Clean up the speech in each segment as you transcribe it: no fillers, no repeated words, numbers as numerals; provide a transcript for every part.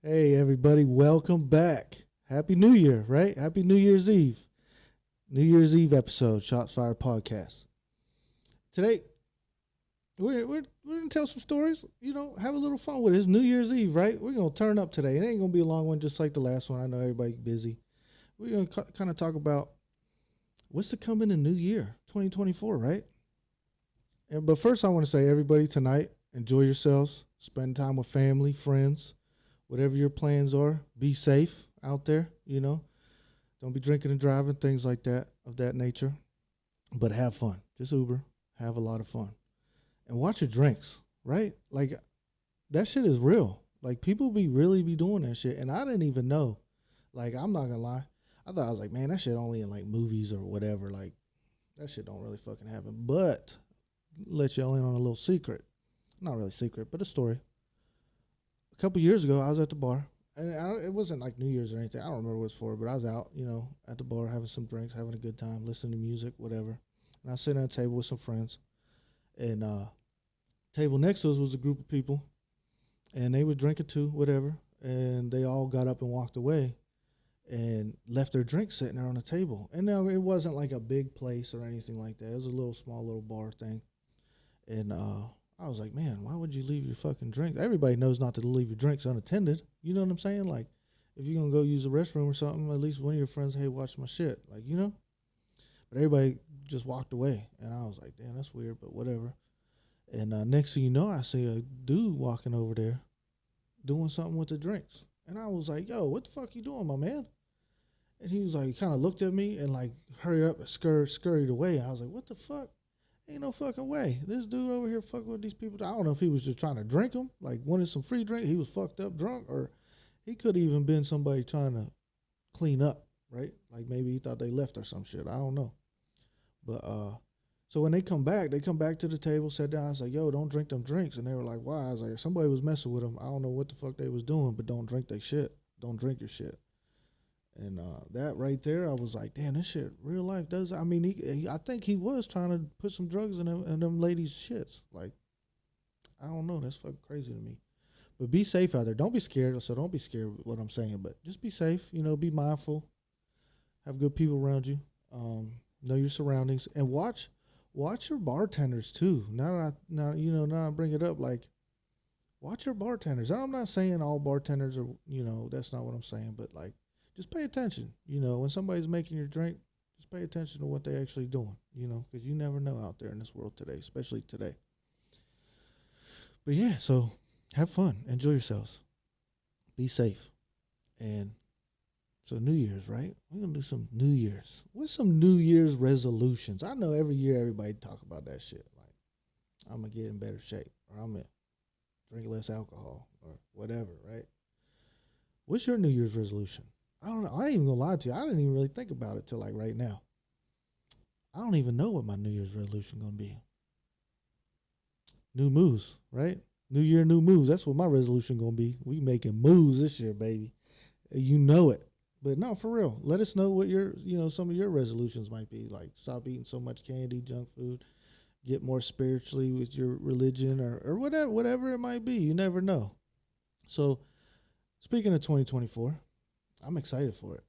Hey, everybody, welcome back. Happy New Year, right? Happy New Year's Eve. New Year's Eve episode, Shots Fired Podcast. Today, we're going to tell some stories, have a little fun with it. It's New Year's Eve, right? We're going to turn up today. It ain't going to be a long one just like the last one. I know everybody's busy. We're going to kind of talk about what's to come in the new year, 2024, right? But first, I want to say, everybody, tonight, enjoy yourselves. Spend time with family, friends. Whatever your plans are, be safe out there, Don't be drinking and driving, things like that, of that nature. But have fun. Just Uber. Have a lot of fun. And watch your drinks, right? Like, that shit is real. Like, people really be doing that shit. And I didn't even know. Like, I'm not gonna lie. I thought, I was like, man, that shit only in, like, movies or whatever. Like, that shit don't really fucking happen. But, let y'all in on a little secret. Not really secret, but a story. A couple years ago, I was at the bar, and it wasn't like New Year's or anything. I don't remember what it was for, but I was out, at the bar having some drinks, having a good time, listening to music, whatever. And I was sitting at a table with some friends, and table next to us was a group of people, and they were drinking too, whatever. And they all got up and walked away, and left their drinks sitting there on the table. And now it wasn't like a big place or anything like that. It was a small little bar thing, and I was like, man, why would you leave your fucking drink? Everybody knows not to leave your drinks unattended. You know what I'm saying? Like, if you're going to go use the restroom or something, at least one of your friends, hey, watch my shit. Like, But everybody just walked away. And I was like, damn, that's weird, but whatever. And next thing you know, I see a dude walking over there doing something with the drinks. And I was like, yo, what the fuck you doing, my man? And he was like, he kind of looked at me and like hurried up and scurried away. I was like, what the fuck? Ain't no fucking way. This dude over here fucking with these people. I don't know if he was just trying to drink them, like wanted some free drink. He was fucked up drunk, or he could have even been somebody trying to clean up, right? Like maybe he thought they left or some shit. I don't know. But so when they come back to the table, sat down. I was like, yo, don't drink them drinks. And they were like, why? I was like, somebody was messing with them. I don't know what the fuck they was doing, but don't drink their shit. Don't drink your shit. And that right there, I was like, damn, this shit, real life does. I mean, I think he was trying to put some drugs in them ladies' shits. Like, I don't know. That's fucking crazy to me. But be safe out there. Don't be scared. So don't be scared with what I'm saying. But just be safe. Be mindful. Have good people around you. Know your surroundings. And watch your bartenders, too. Now I bring it up, like, watch your bartenders. And I'm not saying all bartenders are, that's not what I'm saying. But, like, just pay attention, when somebody's making your drink, just pay attention to what they're actually doing, because you never know out there in this world today, especially today. But yeah, so have fun, enjoy yourselves, be safe. And so New Year's, right? We're going to do some New Year's. What's some New Year's resolutions? I know every year everybody talk about that shit. Like, I'm going to get in better shape, or I'm going to drink less alcohol, or whatever, right? What's your New Year's resolution? I don't know. I ain't even gonna lie to you. I didn't even really think about it till like right now. I don't even know what my New Year's resolution gonna be. New moves, right? New year, new moves. That's what my resolution gonna be. We making moves this year, baby. You know it. But no, for real. Let us know what your, some of your resolutions might be. Like, stop eating so much candy, junk food. Get more spiritually with your religion, or whatever it might be. You never know. So, speaking of 2024. I'm excited for it.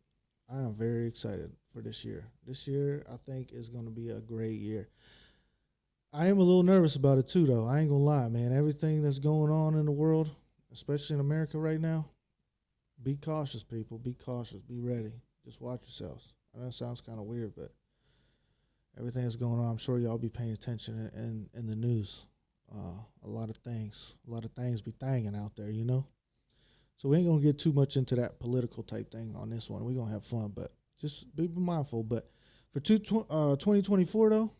I am very excited for this year. This year, I think, is going to be a great year. I am a little nervous about it, too, though. I ain't going to lie, man. Everything that's going on in the world, especially in America right now, be cautious, people. Be cautious. Be ready. Just watch yourselves. I know it sounds kind of weird, but everything that's going on, I'm sure y'all be paying attention in the news. A lot of things be thanging out there, So we ain't going to get too much into that political type thing on this one. We're going to have fun, but just be mindful. But for 2024, though,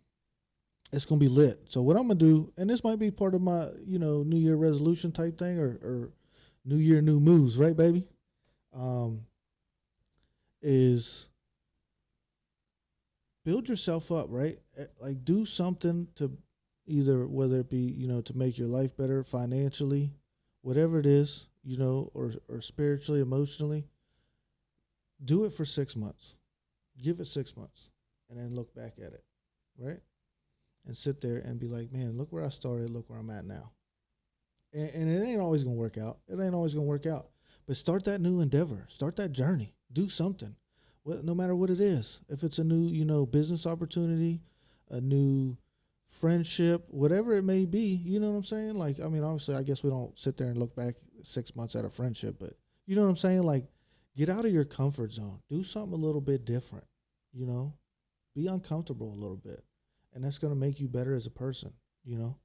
it's going to be lit. So what I'm going to do, and this might be part of my, New Year resolution type thing, or New Year, new moves, right, baby? Is build yourself up, right? Like, do something to either, whether it be, to make your life better financially, whatever it is, or spiritually, emotionally, do it for 6 months. Give it 6 months and then look back at it, right? And sit there and be like, man, look where I started, look where I'm at now. And it ain't always going to work out. It ain't always going to work out. But start that new endeavor. Start that journey. Do something. No matter what it is. If it's a new, business opportunity, a new friendship, whatever it may be, you know what I'm saying? Like, I mean, obviously, I guess we don't sit there and look back 6 months at a friendship, but you know what I'm saying? Like, get out of your comfort zone. Do something a little bit different, you know? Be uncomfortable a little bit. And that's going to make you better as a person, you know?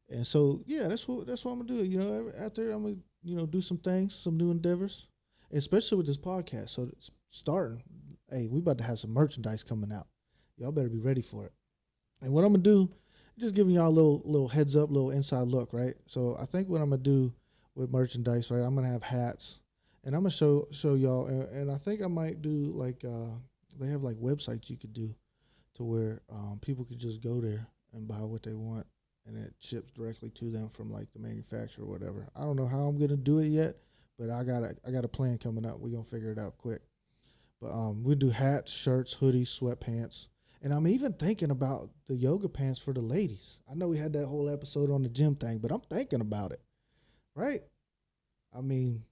And so, yeah, that's what I'm going to do. You know, after I'm going to, do some things, some new endeavors, especially with this podcast. So it's starting, hey, we about to have some merchandise coming out. Y'all better be ready for it. And what I'm going to do, just giving y'all a little heads up, little inside look, right? So I think what I'm going to do with merchandise, right, I'm going to have hats. And I'm going to show y'all, and I think I might do like, they have like websites you could do to where people could just go there and buy what they want. And it ships directly to them from like the manufacturer or whatever. I don't know how I'm gonna do it yet, but I got a plan coming up. We're gonna figure it out quick. But we do hats, shirts, hoodies, sweatpants, and I'm even thinking about the yoga pants for the ladies. I know we had that whole episode on the gym thing, but I'm thinking about it. Right? I mean,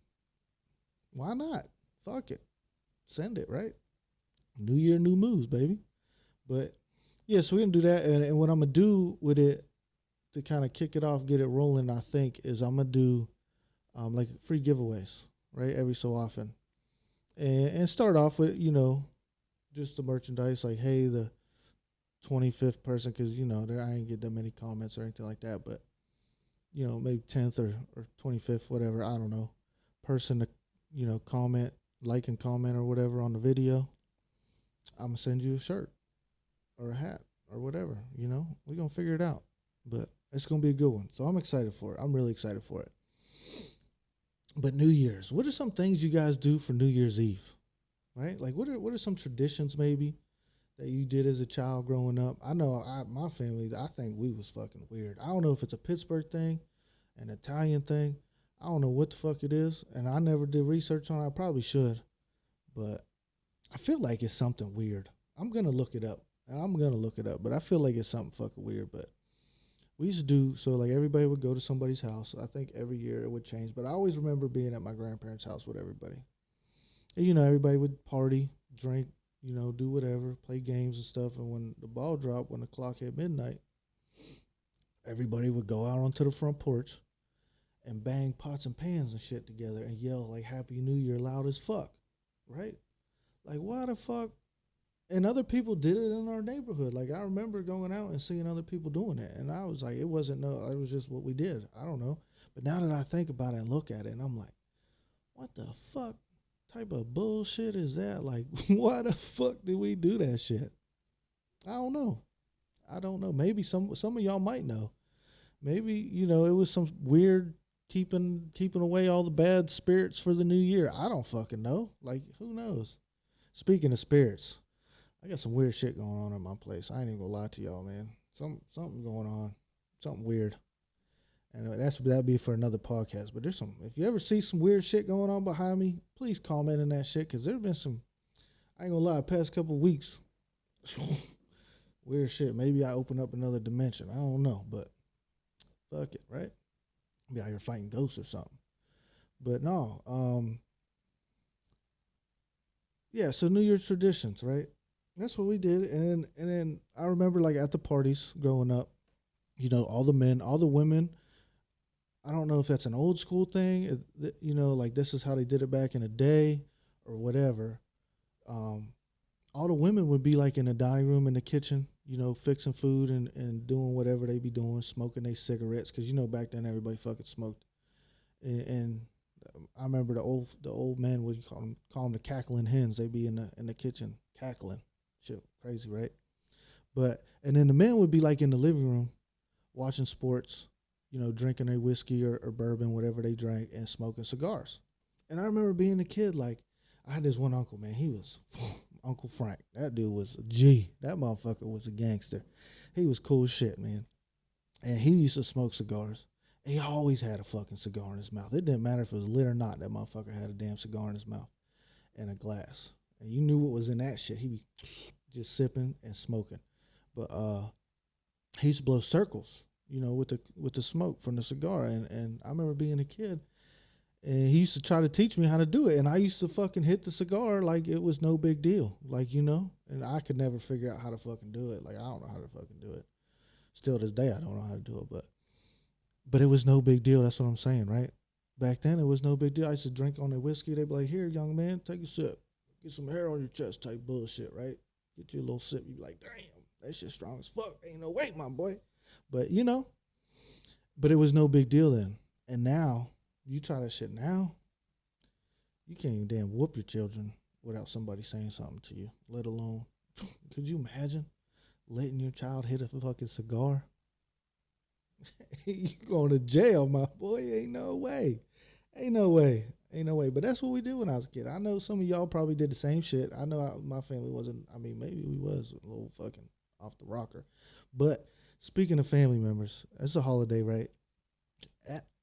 why not? Fuck it, send it. Right? New year, new moves, baby. But yeah, so we're gonna do that, and what I'm gonna do with it, to kind of kick it off, get it rolling, I think, is I'm going to do like free giveaways, right, every so often. And start off with, just the merchandise, like, hey, the 25th person, because, I ain't get that many comments or anything like that, but, maybe 10th or 25th, whatever, I don't know, person to, comment, like and comment or whatever on the video, I'm going to send you a shirt or a hat or whatever, we're going to figure it out. But it's going to be a good one. So I'm excited for it. I'm really excited for it. But New Year's, what are some things you guys do for New Year's Eve? Right? Like, what are some traditions maybe that you did as a child growing up? I know my family, I think we was fucking weird. I don't know if it's a Pittsburgh thing, an Italian thing. I don't know what the fuck it is. And I never did research on it. I probably should. But I feel like it's something weird. I'm going to look it up. But I feel like it's something fucking weird. But we used to do, so like everybody would go to somebody's house. I think every year it would change, but I always remember being at my grandparents' house with everybody. And, everybody would party, drink, do whatever, play games and stuff. And when the ball dropped, when the clock hit midnight, everybody would go out onto the front porch and bang pots and pans and shit together and yell like Happy New Year loud as fuck, right? Like, why the fuck? And other people did it in our neighborhood. Like, I remember going out and seeing other people doing it. And I was like, it was just what we did. I don't know. But now that I think about it and look at it, and I'm like, what the fuck type of bullshit is that? Like, why the fuck did we do that shit? I don't know. Maybe some of y'all might know. Maybe, it was some weird keeping away all the bad spirits for the new year. I don't fucking know. Like, who knows? Speaking of spirits, I got some weird shit going on in my place. I ain't even gonna lie to y'all, man. Something going on. Something weird. And that'd be for another podcast. But if you ever see some weird shit going on behind me, please comment on that shit. Because there's been some, I ain't gonna lie, past couple of weeks, weird shit. Maybe I open up another dimension. I don't know. But fuck it, right? Be out here fighting ghosts or something. But no. Yeah, so New Year's traditions, right? That's what we did, and then I remember like at the parties growing up, all the men, all the women. I don't know if that's an old school thing, like this is how they did it back in the day, or whatever. All the women would be like in the dining room, in the kitchen, fixing food and doing whatever they be doing, smoking their cigarettes, because back then everybody fucking smoked, and I remember the old men would call them the cackling hens. They'd be in the kitchen cackling. Shit, crazy, right? And then the men would be like in the living room watching sports, drinking their whiskey or bourbon, whatever they drank, and smoking cigars. And I remember being a kid, like, I had this one uncle, man. He was Uncle Frank. That dude was a G. That motherfucker was a gangster. He was cool as shit, man. And he used to smoke cigars. And he always had a fucking cigar in his mouth. It didn't matter if it was lit or not. That motherfucker had a damn cigar in his mouth and a glass. And you knew what was in that shit. He be just sipping and smoking. But he used to blow circles, with the smoke from the cigar. And I remember being a kid And he used to try to teach me how to do it. And I used to fucking hit the cigar like it was no big deal. Like, and I could never figure out how to fucking do it. Like, I don't know how to fucking do it. Still to this day, I don't know how to do it, but it was no big deal. That's what I'm saying, right? Back then, it was no big deal. I used to drink on the whiskey. They'd be like, here, young man, take a sip. Get some hair on your chest type bullshit, right? Get you a little sip. You be like, damn, that shit strong as fuck. Ain't no way, my boy. But, but it was no big deal then. And now, you try that shit now, you can't even damn whoop your children without somebody saying something to you, let alone, could you imagine letting your child hit a fucking cigar? You going to jail, my boy. Ain't no way. Ain't no way. But that's what we did when I was a kid. I know some of y'all probably did the same shit. I know my family wasn't, maybe we was a little fucking off the rocker. But speaking of family members, it's a holiday, right?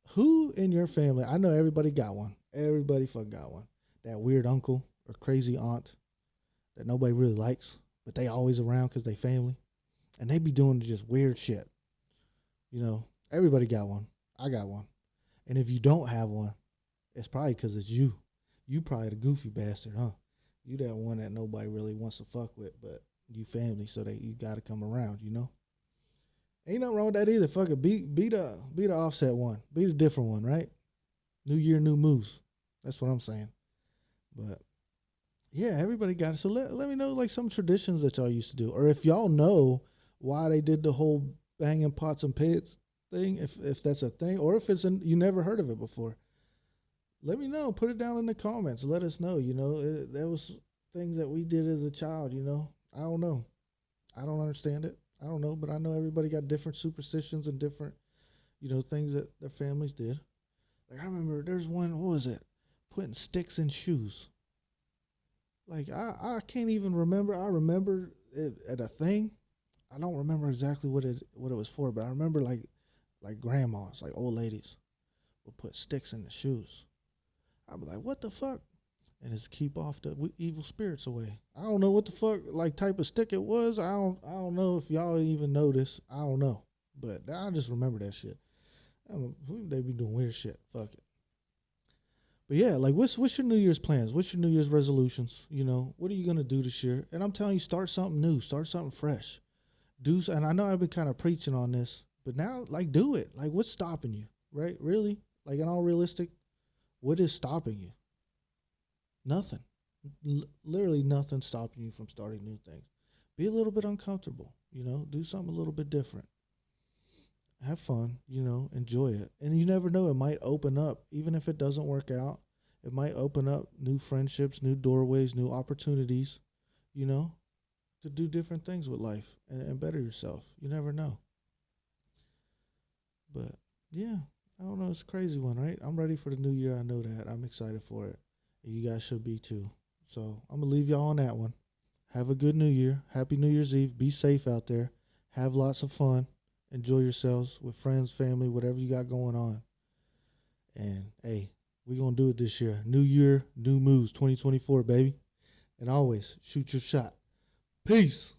Who in your family, I know everybody got one. Everybody fucking got one. That weird uncle or crazy aunt that nobody really likes, but they always around because they family. And they be doing just weird shit. Everybody got one. I got one. And if you don't have one, it's probably because it's you. You probably the goofy bastard, huh? You that one that nobody really wants to fuck with, but you family, so that you got to come around, Ain't nothing wrong with that either. Fuck it. Be the offset one. Be the different one, right? New year, new moves. That's what I'm saying. But yeah, everybody got it. So let me know like some traditions that y'all used to do. Or if y'all know why they did the whole banging pots and pans thing, if that's a thing, or if you never heard of it before. Let me know. Put it down in the comments. Let us know. There was things that we did as a child, I don't know. I don't understand it. I don't know, but I know everybody got different superstitions and different, things that their families did. Like I remember there's one, what was it? Putting sticks in shoes. Like I can't even remember. I remember it at a thing. I don't remember exactly what it was for, but I remember like grandmas, like old ladies, would put sticks in the shoes. I'd be like, what the fuck? And it's keep off the evil spirits away. I don't know what the fuck like type of stick it was. I don't know if y'all even know this. I don't know, but I just remember that shit. They be doing weird shit. Fuck it. But yeah, like what's your New Year's plans? What's your New Year's resolutions? What are you gonna do this year? And I'm telling you, start something new, start something fresh. And I know I've been kind of preaching on this, but now like do it. Like what's stopping you? Right? Really? Like in all realistic, what is stopping you? Nothing. Literally nothing stopping you from starting new things. Be a little bit uncomfortable, do something a little bit different. Have fun, enjoy it. And you never know, it might open up, even if it doesn't work out, it might open up new friendships, new doorways, new opportunities, to do different things with life and better yourself. You never know. But yeah, I don't know, it's a crazy one, right? I'm ready for the new year. I know that. I'm excited for it. And you guys should be too. So I'm going to leave y'all on that one. Have a good New Year. Happy New Year's Eve. Be safe out there. Have lots of fun. Enjoy yourselves with friends, family, whatever you got going on. And, hey, we're going to do it this year. New year, new moves, 2024, baby. And always shoot your shot. Peace.